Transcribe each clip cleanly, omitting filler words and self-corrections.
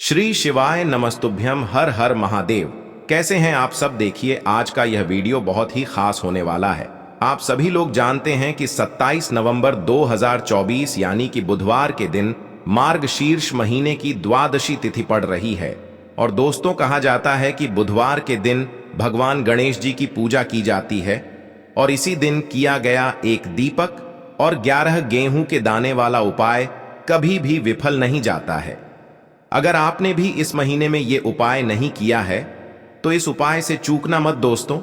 श्री शिवाय नमस्तुभ्यम। हर हर महादेव। कैसे हैं आप सब? देखिए, आज का यह वीडियो बहुत ही खास होने वाला है। आप सभी लोग जानते हैं कि 27 नवंबर 2024 यानी कि बुधवार के दिन मार्गशीर्ष महीने की द्वादशी तिथि पड़ रही है। और दोस्तों, कहा जाता है कि बुधवार के दिन भगवान गणेश जी की पूजा की जाती है और इसी दिन किया गया एक दीपक और 11 गेहूं के दाने वाला उपाय कभी भी विफल नहीं जाता है। अगर आपने भी इस महीने में ये उपाय नहीं किया है तो इस उपाय से चूकना मत दोस्तों,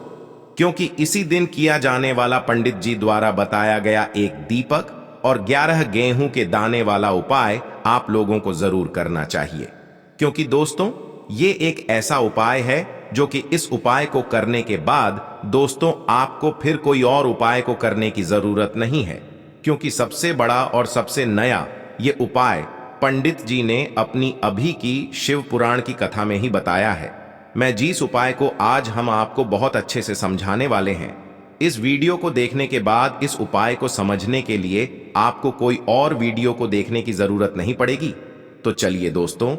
क्योंकि इसी दिन किया जाने वाला पंडित जी द्वारा बताया गया एक दीपक और 11 गेहूं के दाने वाला उपाय आप लोगों को जरूर करना चाहिए। क्योंकि दोस्तों, ये एक ऐसा उपाय है जो कि इस उपाय को करने के बाद दोस्तों आपको फिर कोई और उपाय को करने की जरूरत नहीं है, क्योंकि सबसे बड़ा और सबसे नया ये उपाय पंडित जी ने अपनी अभी की शिव पुराण की कथा में ही बताया है। मैं जिस उपाय को आज हम आपको बहुत अच्छे से समझाने वाले हैं, इस वीडियो को देखने के बाद इस उपाय को समझने के लिए आपको कोई और वीडियो को देखने की जरूरत नहीं पड़ेगी। तो चलिए दोस्तों,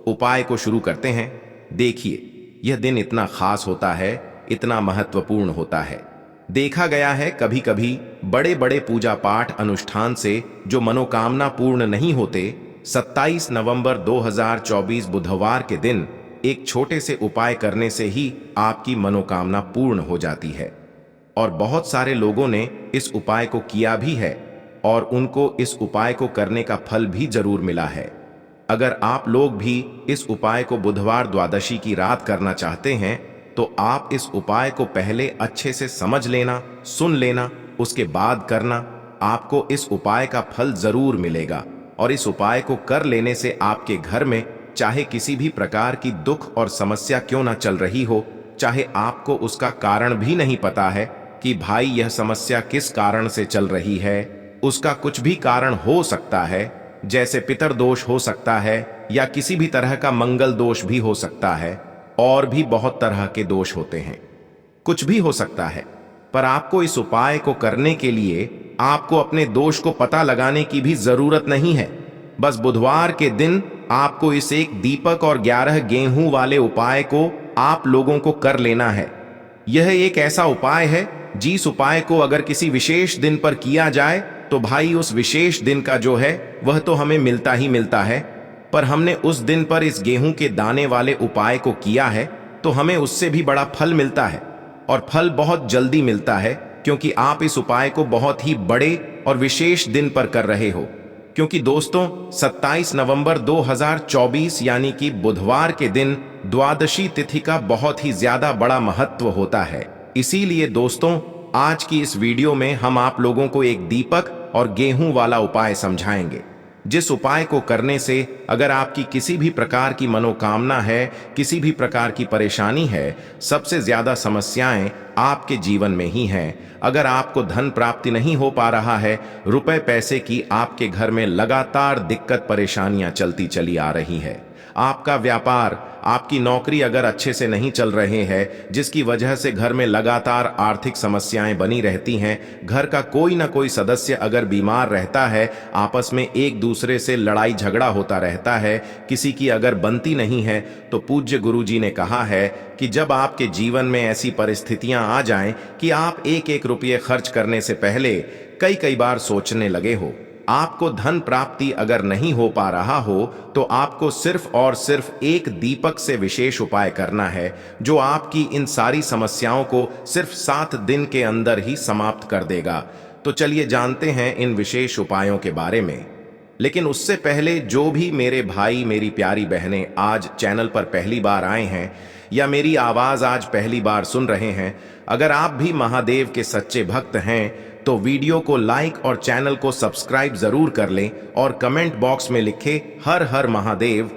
उपाय को शुरू करते हैं। देखिए, यह दिन इतना खास होता है, इतना महत्वपूर्ण होता है। देखा गया है कभी कभी बड़े बड़े पूजा पाठ अनुष्ठान से जो मनोकामना पूर्ण नहीं होते, 27 नवंबर 2024 बुधवार के दिन एक छोटे से उपाय करने से ही आपकी मनोकामना पूर्ण हो जाती है। और बहुत सारे लोगों ने इस उपाय को किया भी है और उनको इस उपाय को करने का फल भी जरूर मिला है। अगर आप लोग भी इस उपाय को बुधवार द्वादशी की रात करना चाहते हैं तो आप इस उपाय को पहले अच्छे से समझ लेना, सुन लेना, उसके बाद करना। आपको इस उपाय का फल जरूर मिलेगा और इस उपाय को कर लेने से आपके घर में चाहे किसी भी प्रकार की दुख और समस्या क्यों ना चल रही हो, चाहे आपको उसका कारण भी नहीं पता है कि भाई यह समस्या किस कारण से चल रही है, उसका कुछ भी कारण हो सकता है, जैसे पितर दोष हो सकता है या किसी भी तरह का मंगल दोष भी हो सकता है, और भी बहुत तरह के दोष होते हैं, कुछ भी हो सकता है। पर आपको इस उपाय को करने के लिए आपको अपने दोष को पता लगाने की भी जरूरत नहीं है। बस बुधवार के दिन आपको इस एक दीपक और 11 गेहूं वाले उपाय को आप लोगों को कर लेना है। यह एक ऐसा उपाय है जिस उपाय को अगर किसी विशेष दिन पर किया जाए तो भाई उस विशेष दिन का जो है वह तो हमें मिलता ही मिलता है। पर हमने उस दिन पर इस गेहूं के दाने वाले उपाय को किया है तो हमें उससे भी बड़ा फल मिलता है, और फल बहुत जल्दी मिलता है, क्योंकि आप इस उपाय को बहुत ही बड़े और विशेष दिन पर कर रहे हो। क्योंकि दोस्तों, 27 नवंबर 2024 यानी कि बुधवार के दिन द्वादशी तिथि का बहुत ही ज्यादा बड़ा महत्व होता है। इसीलिए दोस्तों, आज की इस वीडियो में हम आप लोगों को एक दीपक और गेहूं वाला उपाय समझाएंगे, जिस उपाय को करने से अगर आपकी किसी भी प्रकार की मनोकामना है, किसी भी प्रकार की परेशानी है, सबसे ज्यादा समस्याएं आपके जीवन में ही हैं। अगर आपको धन प्राप्ति नहीं हो पा रहा है, रुपए पैसे की आपके घर में लगातार दिक्कत परेशानियां चलती चली आ रही है, आपका व्यापार, आपकी नौकरी अगर अच्छे से नहीं चल रहे हैं, जिसकी वजह से घर में लगातार आर्थिक समस्याएं बनी रहती हैं, घर का कोई ना कोई सदस्य अगर बीमार रहता है, आपस में एक दूसरे से लड़ाई झगड़ा होता रहता है, किसी की अगर बनती नहीं है, तो पूज्य गुरु जी ने कहा है कि जब आपके जीवन में ऐसी परिस्थितियां आ जाएं कि आप एक एक रुपये खर्च करने से पहले कई कई बार सोचने लगे हो, आपको धन प्राप्ति अगर नहीं हो पा रहा हो, तो आपको सिर्फ और सिर्फ एक दीपक से विशेष उपाय करना है, जो आपकी इन सारी समस्याओं को सिर्फ 7 दिन के अंदर ही समाप्त कर देगा। तो चलिए जानते हैं इन विशेष उपायों के बारे में। लेकिन उससे पहले जो भी मेरे भाई, मेरी प्यारी बहनें आज चैनल पर पहली बार आए हैं या मेरी आवाज आज पहली बार सुन रहे हैं, अगर आप भी महादेव के सच्चे भक्त हैं तो वीडियो को लाइक और चैनल को सब्सक्राइब जरूर कर लें और कमेंट बॉक्स में लिखे हर हर महादेव।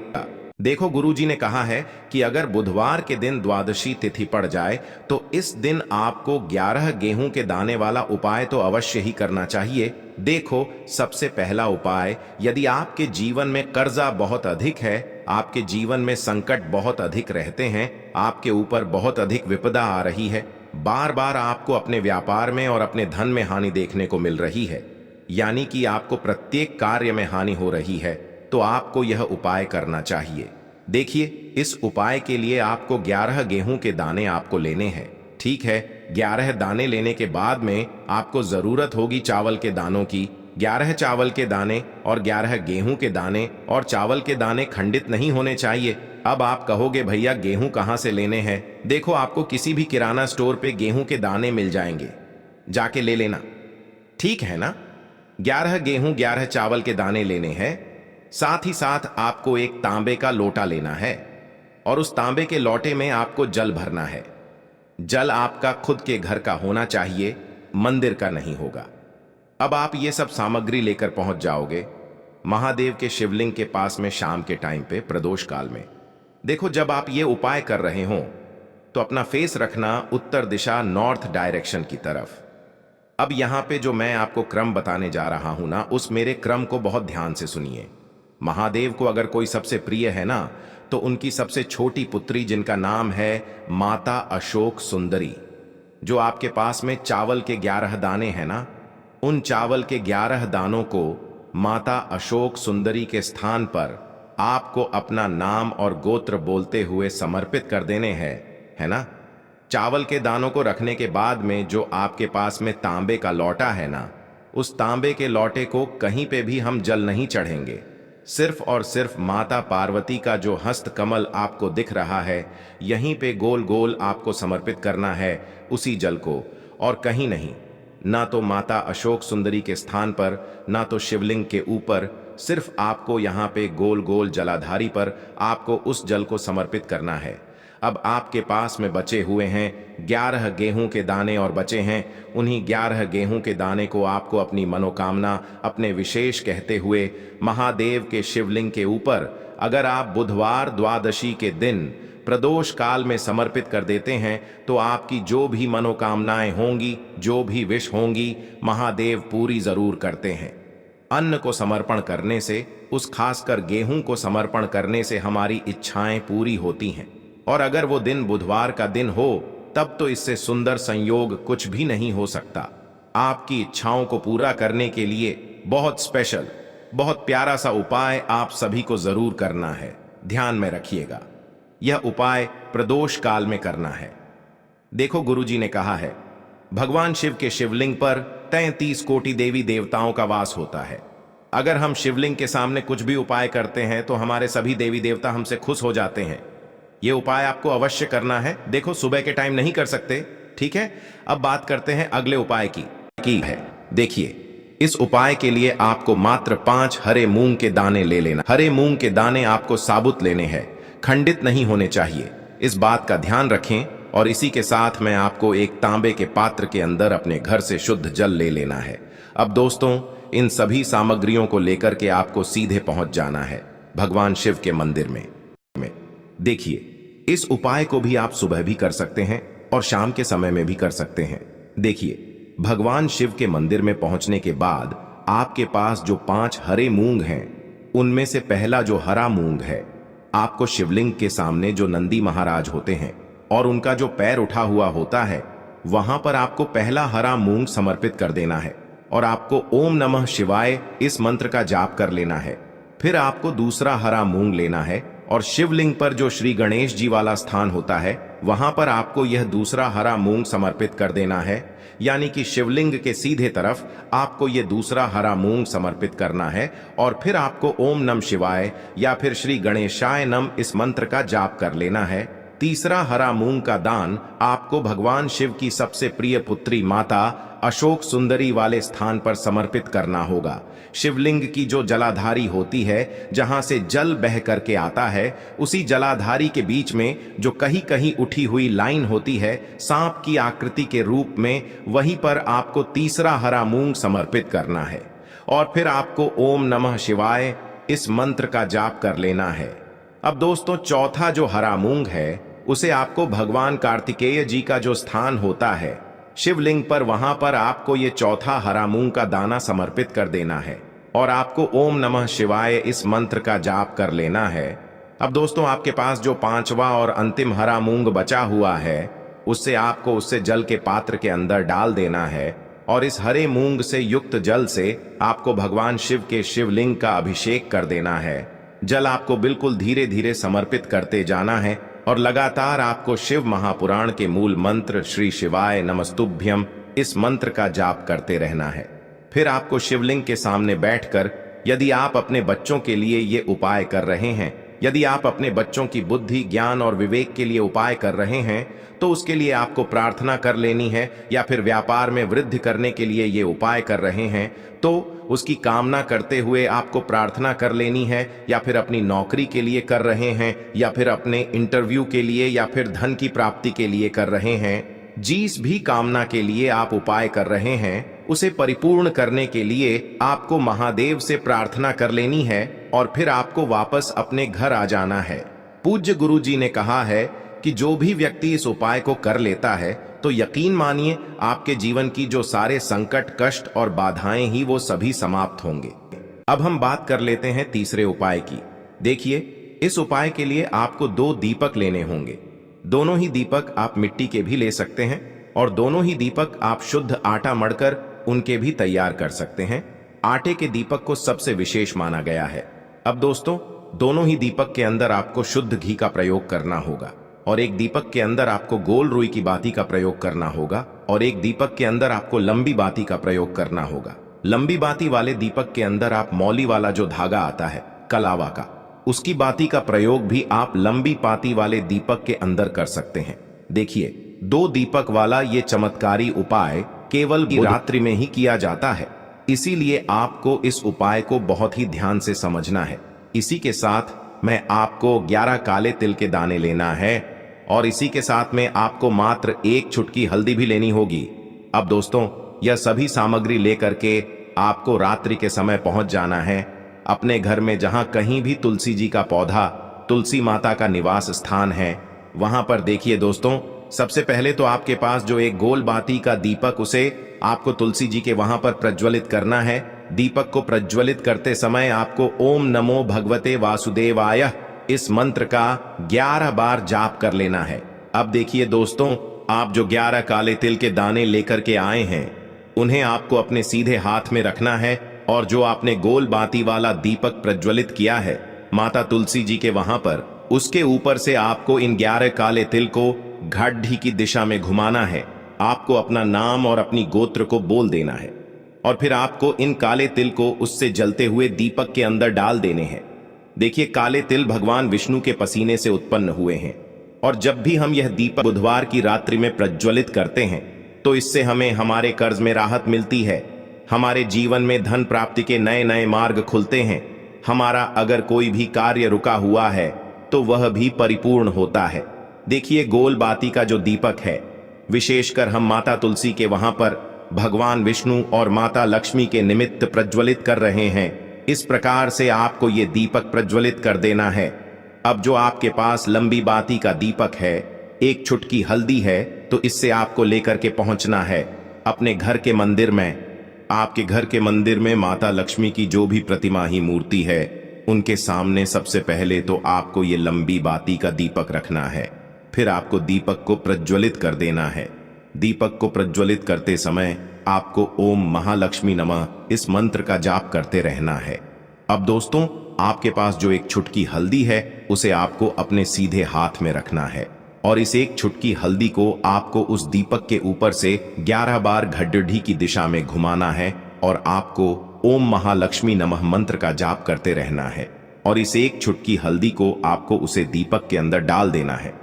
देखो, गुरुजी ने कहा है कि अगर बुधवार के दिन द्वादशी तिथि पड़ जाए तो इस दिन आपको 11 गेहूं के दाने वाला उपाय तो अवश्य ही करना चाहिए। देखो, सबसे पहला उपाय, यदि आपके जीवन में कर्जा बहुत अधिक है, आपके जीवन में संकट बहुत अधिक रहते हैं, आपके ऊपर बहुत अधिक विपदा आ रही है, बार बार आपको अपने व्यापार में और अपने धन में हानि देखने को मिल रही है, यानी कि आपको प्रत्येक कार्य में हानि हो रही है, तो आपको यह उपाय करना चाहिए। देखिए, इस उपाय के लिए आपको 11 गेहूं के दाने आपको लेने हैं। ठीक है, 11 दाने लेने के बाद में आपको जरूरत होगी चावल के दानों की। 11 चावल के दाने और 11 गेहूं के दाने, और चावल के दाने खंडित नहीं होने चाहिए। अब आप कहोगे भैया गेहूं कहां से लेने हैं? देखो, आपको किसी भी किराना स्टोर पे गेहूं के दाने मिल जाएंगे, जाके ले लेना। ठीक है ना? 11 गेहूं 11 चावल के दाने लेने हैं। साथ ही साथ आपको एक तांबे का लोटा लेना है, और उस तांबे के लोटे में आपको जल भरना है। जल आपका खुद के घर का होना चाहिए, मंदिर का नहीं होगा। अब आप ये सब सामग्री लेकर पहुंच जाओगे महादेव के शिवलिंग के पास में शाम के टाइम पे प्रदोष काल में। देखो, जब आप ये उपाय कर रहे हो तो अपना फेस रखना उत्तर दिशा, नॉर्थ डायरेक्शन की तरफ। अब यहां पे जो मैं आपको क्रम बताने जा रहा हूं ना, उस मेरे क्रम को बहुत ध्यान से सुनिए। महादेव को अगर कोई सबसे प्रिय है ना, तो उनकी सबसे छोटी पुत्री जिनका नाम है माता अशोक सुंदरी, जो आपके पास में चावल के 11 दाने हैं ना, उन चावल के 11 दानों को माता अशोक सुंदरी के स्थान पर आपको अपना नाम और गोत्र बोलते हुए समर्पित कर देने हैं, है ना? चावल के दानों को रखने के बाद में जो आपके पास में तांबे का लौटा है ना, उस तांबे के लौटे को कहीं पे भी हम जल नहीं चढ़ेंगे। सिर्फ और सिर्फ माता पार्वती का जो हस्त कमल आपको दिख रहा है, यहीं पे गोल गोल आपको समर्पित करना है उसी जल को, और कहीं नहीं। ना तो माता अशोक सुंदरी के स्थान पर, ना तो शिवलिंग के ऊपर, सिर्फ आपको यहाँ पे गोल गोल जलाधारी पर आपको उस जल को समर्पित करना है। अब आपके पास में बचे हुए हैं 11 गेहूं के दाने, और बचे हैं उन्हीं 11 गेहूं के दाने को आपको अपनी मनोकामना, अपने विशेष कहते हुए महादेव के शिवलिंग के ऊपर अगर आप बुधवार द्वादशी के दिन प्रदोष काल में समर्पित कर देते हैं, तो आपकी जो भी मनोकामनाएं होंगी, जो भी विश होंगी, महादेव पूरी जरूर करते हैं। अन्न को समर्पण करने से, उस खासकर गेहूं को समर्पण करने से हमारी इच्छाएं पूरी होती हैं। और अगर वो दिन बुधवार का दिन हो, तब तो इससे सुंदर संयोग कुछ भी नहीं हो सकता। आपकी इच्छाओं को पूरा करने के लिए बहुत स्पेशल, बहुत प्यारा सा उपाय आप सभी को जरूर करना है। ध्यान में रखिएगा, यह उपाय प्रदोष काल में करना है। देखो, गुरुजी ने कहा है भगवान शिव के शिवलिंग पर 33 कोटि देवी देवताओं का वास होता है। अगर हम शिवलिंग के सामने कुछ भी उपाय करते हैं तो हमारे सभी देवी देवता हमसे खुश हो जाते हैं। ये उपाय आपको अवश्य करना है। देखो, सुबह के टाइम नहीं कर सकते, ठीक है? अब बात करते हैं अगले उपाय की है। देखिए, इस उपाय के लिए आपको मात्र 5 हरे मूंग के दाने ले लेना। हरे मूंग के दाने आपको साबुत लेने हैं, खंडित नहीं होने चाहिए। इस बात का ध्यान रखें। और इसी के साथ में आपको एक तांबे के पात्र के अंदर अपने घर से शुद्ध जल ले लेना है। अब दोस्तों, इन सभी सामग्रियों को लेकर के आपको सीधे पहुंच जाना है भगवान शिव के मंदिर में। देखिए, इस उपाय को भी आप सुबह भी कर सकते हैं और शाम के समय में भी कर सकते हैं। देखिए, भगवान शिव के मंदिर में पहुंचने के बाद आपके पास जो 5 हरे मूंग हैं, उनमें से पहला जो हरा मूंग है, आपको शिवलिंग के सामने जो नंदी महाराज होते हैं और उनका जो पैर उठा हुआ होता है, वहां पर आपको पहला हरा मूंग समर्पित कर देना है। और आपको ओम नमः शिवाय इस मंत्र का जाप कर लेना है। फिर आपको दूसरा हरा मूंग लेना है और शिवलिंग पर जो श्री गणेश जी वाला स्थान होता है, वहां पर आपको यह दूसरा हरा मूंग समर्पित कर देना है। यानी कि शिवलिंग के सीधे तरफ आपको यह दूसरा हरा मूंग समर्पित करना है। और फिर आपको ओम नमः शिवाय या फिर श्री गणेशाय नम इस मंत्र का जाप कर लेना है। तीसरा हरा मूंग का दान आपको भगवान शिव की सबसे प्रिय पुत्री माता अशोक सुंदरी वाले स्थान पर समर्पित करना होगा। शिवलिंग की जो जलाधारी होती है, जहां से जल बह करके आता है, उसी जलाधारी के बीच में जो कहीं कहीं उठी हुई लाइन होती है सांप की आकृति के रूप में, वहीं पर आपको तीसरा हरा मूंग समर्पित करना है। और फिर आपको ओम नमः शिवाय इस मंत्र का जाप कर लेना है। अब दोस्तों, चौथा जो हरा मूंग है, उसे आपको भगवान कार्तिकेय जी का जो स्थान होता है शिवलिंग पर, वहां पर आपको ये चौथा हरा मूंग का दाना समर्पित कर देना है। और आपको ओम नमः शिवाय इस मंत्र का जाप कर लेना है। अब दोस्तों, आपके पास जो 5वां और अंतिम हरा मूंग बचा हुआ है, उससे आपको उससे जल के पात्र के अंदर डाल देना है। और इस हरे मूंग से युक्त जल से आपको भगवान शिव के शिवलिंग का अभिषेक कर देना है। जल आपको बिल्कुल धीरे धीरे समर्पित करते जाना है और लगातार आपको शिव महापुराण के मूल मंत्र श्री शिवाय नमस्तुभ्यम इस मंत्र का जाप करते रहना है। फिर आपको शिवलिंग के सामने बैठकर, यदि आप अपने बच्चों के लिए ये उपाय कर रहे हैं, यदि आप अपने बच्चों की बुद्धि, ज्ञान और विवेक के लिए उपाय कर रहे हैं, तो उसके लिए आपको प्रार्थना कर लेनी है, या फिर व्यापार में वृद्धि करने के लिए ये उपाय कर रहे हैं तो उसकी कामना करते हुए आपको प्रार्थना कर लेनी है, या फिर अपनी नौकरी के लिए कर रहे हैं, या फिर अपने इंटरव्यू के लिए, या फिर धन की प्राप्ति के लिए कर रहे हैं। जिस भी कामना के लिए आप उपाय कर रहे हैं उसे परिपूर्ण करने के लिए आपको महादेव से प्रार्थना कर लेनी है और फिर आपको वापस अपने घर आ जाना है। पूज्य गुरु जी ने कहा है कि जो भी व्यक्ति इस उपाय को कर लेता है तो यकीन मानिए आपके जीवन की जो सारे संकट, कष्ट और बाधाएं ही वो सभी समाप्त होंगे। अब हम बात कर लेते हैं तीसरे उपाय की। देखिए, इस उपाय के लिए आपको 2 दीपक लेने होंगे। दोनों ही दीपक आप मिट्टी के भी ले सकते हैं और दोनों ही दीपक आप शुद्ध आटा मढ़कर उनके भी तैयार कर सकते हैं। आटे के दीपक को सबसे विशेष माना गया है। अब दोस्तों, दोनों ही दीपक के अंदर आपको शुद्ध घी का प्रयोग करना होगा और एक दीपक के अंदर आपको गोल रुई की बाती का प्रयोग करना होगा और एक दीपक के अंदर आपको लंबी बाती का प्रयोग करना होगा। लंबी बाती वाले दीपक के अंदर आप मौली वाला जो धागा आता है कलावा का, उसकी बाती का प्रयोग भी आप लंबी बाती वाले दीपक के अंदर कर सकते हैं। देखिए, 2 दीपक वाला ये चमत्कारी उपाय केवल रात्रि में ही किया जाता है, इसीलिए आपको इस उपाय को बहुत ही ध्यान से समझना है। इसी के साथ मैं आपको 11 काले तिल के दाने लेना है और इसी के साथ में आपको मात्र 1 चुटकी हल्दी भी लेनी होगी। अब दोस्तों, यह सभी सामग्री लेकर के आपको रात्रि के समय पहुंच जाना है अपने घर में, जहां कहीं भी तुलसी जी का पौधा, तुलसी माता का निवास स्थान है, वहां पर। देखिए दोस्तों, सबसे पहले तो आपके पास जो एक गोल बाती का दीपक, उसे आपको तुलसी जी के वहां पर प्रज्वलित करना है। दीपक को प्रज्वलित करते समय आपको ओम नमो भगवते वासुदेवाय इस मंत्र का 11 बार जाप कर लेना है। अब देखिए दोस्तों, आप जो 11 काले तिल के दाने लेकर के आए हैं उन्हें आपको अपने सीधे हाथ में रखना है और जो आपने गोल बाती वाला दीपक प्रज्वलित किया है माता तुलसी जी के वहां पर, उसके ऊपर से आपको इन 11 काले तिल को घाटी की दिशा में घुमाना है। आपको अपना नाम और अपनी गोत्र को बोल देना है और फिर आपको इन काले तिल को उससे जलते हुए दीपक के अंदर डाल देने हैं। देखिए, काले तिल भगवान विष्णु के पसीने से उत्पन्न हुए हैं और जब भी हम यह दीपक बुधवार की रात्रि में प्रज्वलित करते हैं तो इससे हमें हमारे कर्ज में राहत मिलती है, हमारे जीवन में धन प्राप्ति के नए नए मार्ग खुलते हैं, हमारा अगर कोई भी कार्य रुका हुआ है तो वह भी परिपूर्ण होता है। देखिए, गोल बाती का जो दीपक है, विशेषकर हम माता तुलसी के वहां पर भगवान विष्णु और माता लक्ष्मी के निमित्त प्रज्वलित कर रहे हैं। इस प्रकार से आपको ये दीपक प्रज्वलित कर देना है। अब जो आपके पास लंबी बाती का दीपक है, 1 चुटकी हल्दी है, तो इससे आपको लेकर के पहुंचना है अपने घर के मंदिर में। आपके घर के मंदिर में माता लक्ष्मी की जो भी प्रतिमा ही मूर्ति है, उनके सामने सबसे पहले तो आपको ये लंबी बाती का दीपक रखना है। फिर आपको दीपक को प्रज्वलित कर देना है। दीपक को प्रज्वलित करते समय आपको ओम महालक्ष्मी नमः इस मंत्र का जाप करते रहना है। अब दोस्तों, आपके पास जो 1 चुटकी हल्दी है उसे आपको अपने सीधे हाथ में रखना है और इस 1 चुटकी हल्दी को आपको उस दीपक के ऊपर से 11 बार घड्डी की दिशा में घुमाना है और आपको ओम महालक्ष्मी नमः मंत्र का जाप करते रहना है और इस 1 चुटकी हल्दी को आपको उसे दीपक के अंदर डाल देना है।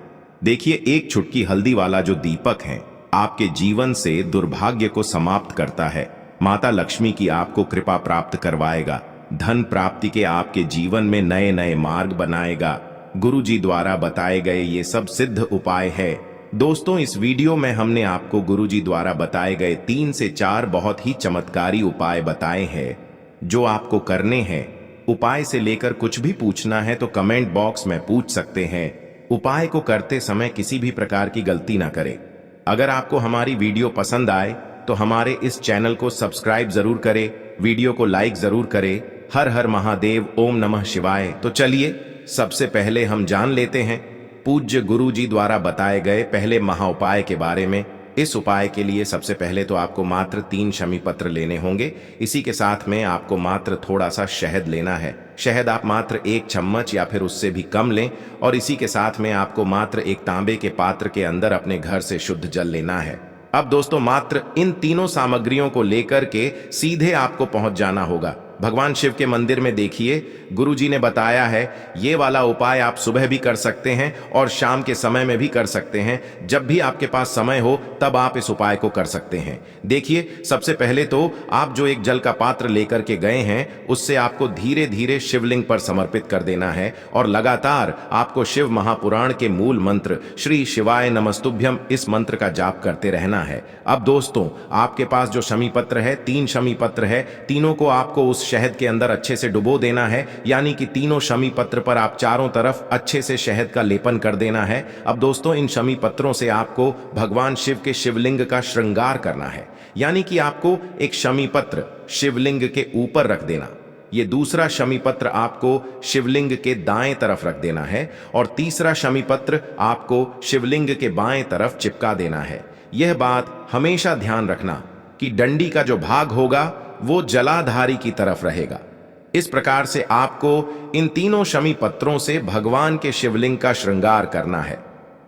देखिए, 1 चुटकी हल्दी वाला जो दीपक है आपके जीवन से दुर्भाग्य को समाप्त करता है, माता लक्ष्मी की आपको कृपा प्राप्त करवाएगा, धन प्राप्ति के आपके जीवन में नए नए मार्ग बनाएगा। गुरु जी द्वारा बताए गए ये सब सिद्ध उपाय है। दोस्तों, इस वीडियो में हमने आपको गुरु जी द्वारा बताए गए 3 से 4 बहुत ही चमत्कारी उपाय बताए हैं जो आपको करने हैं। उपाय से लेकर कुछ भी पूछना है तो कमेंट बॉक्स में पूछ सकते हैं। उपाय को करते समय किसी भी प्रकार की गलती ना करें। अगर आपको हमारी वीडियो पसंद आए तो हमारे इस चैनल को सब्सक्राइब जरूर करें, वीडियो को लाइक जरूर करें। हर हर महादेव, ओम नमः शिवाय। तो चलिए, सबसे पहले हम जान लेते हैं पूज्य गुरु जी द्वारा बताए गए पहले महाउपाय के बारे में। इस उपाय के लिए सबसे पहले तो आपको मात्र 3 शमी पत्र लेने होंगे। इसी के साथ में आपको मात्र थोड़ा सा शहद लेना है। शहद आप मात्र 1 चम्मच या फिर उससे भी कम लें। और इसी के साथ में आपको मात्र एक तांबे के पात्र के अंदर अपने घर से शुद्ध जल लेना है। अब दोस्तों मात्र इन तीनों सामग्रियों को लेकर के सीधे आपको पहुंच जाना होगा भगवान शिव के मंदिर में। देखिए गुरुजी ने बताया है ये वाला उपाय आप सुबह भी कर सकते हैं और शाम के समय में भी कर सकते हैं। जब भी आपके पास समय हो तब आप इस उपाय को कर सकते हैं। देखिए सबसे पहले तो आप जो एक जल का पात्र लेकर के गए हैं उससे आपको धीरे धीरे शिवलिंग पर समर्पित कर देना है और लगातार आपको शिव महापुराण के मूल मंत्र श्री शिवाय नमस्तुभ्यम इस मंत्र का जाप करते रहना है। अब दोस्तों आपके पास जो शमी पत्र है 3 शमी पत्र है, तीनों को आपको उस शहद के अंदर अच्छे से डुबो देना है। यानी कि तीनों शमी पत्र पर आप चारों तरफ अच्छे से शहद का लेपन कर देना है। अब दोस्तों इन शमी पत्रों से आपको भगवान शिव के शिवलिंग का श्रृंगार करना है। यानी कि आपको एक शमी पत्र शिवलिंग के ऊपर रख देना, ये दूसरा शमी पत्र आपको शिवलिंग के दाएं तरफ रख देना है और तीसरा शमी पत्र आपको शिवलिंग के बाएं तरफ चिपका देना है। यह बात हमेशा ध्यान रखना कि डंडी का जो भाग होगा वो जलाधारी की तरफ रहेगा। इस प्रकार से आपको इन तीनों शमी पत्रों से भगवान के शिवलिंग का श्रृंगार करना है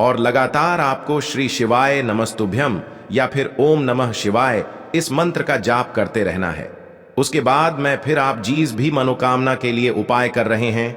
और लगातार आपको श्री शिवाय नमस्तुभ्यम या फिर ओम नमः शिवाय इस मंत्र का जाप करते रहना है। उसके बाद में फिर आप जिस भी मनोकामना के लिए उपाय कर रहे हैं,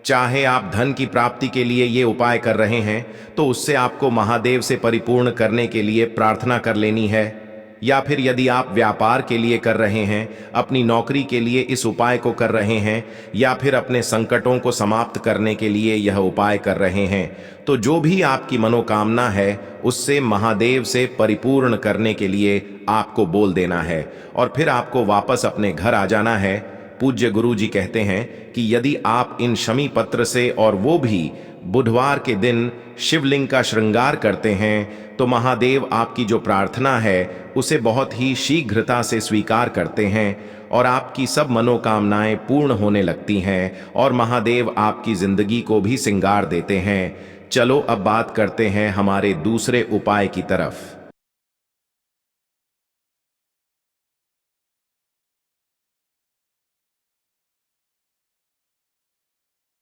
चाहे आप धन की प्राप्ति के लिए ये उपाय कर रहे हैं तो उससे आपको महादेव से परिपूर्ण करने के लिए प्रार्थना कर लेनी है। या फिर यदि आप व्यापार के लिए कर रहे हैं, अपनी नौकरी के लिए इस उपाय को कर रहे हैं, या फिर अपने संकटों को समाप्त करने के लिए यह उपाय कर रहे हैं, तो जो भी आपकी मनोकामना है उससे महादेव से परिपूर्ण करने के लिए आपको बोल देना है और फिर आपको वापस अपने घर आ जाना है। पूज्य गुरु जी कहते हैं कि यदि आप इन शमी पत्र से और वो भी बुधवार के दिन शिवलिंग का श्रृंगार करते हैं तो महादेव आपकी जो प्रार्थना है उसे बहुत ही शीघ्रता से स्वीकार करते हैं और आपकी सब मनोकामनाएं पूर्ण होने लगती हैं और महादेव आपकी जिंदगी को भी सिंगार देते हैं। चलो अब बात करते हैं हमारे दूसरे उपाय की तरफ।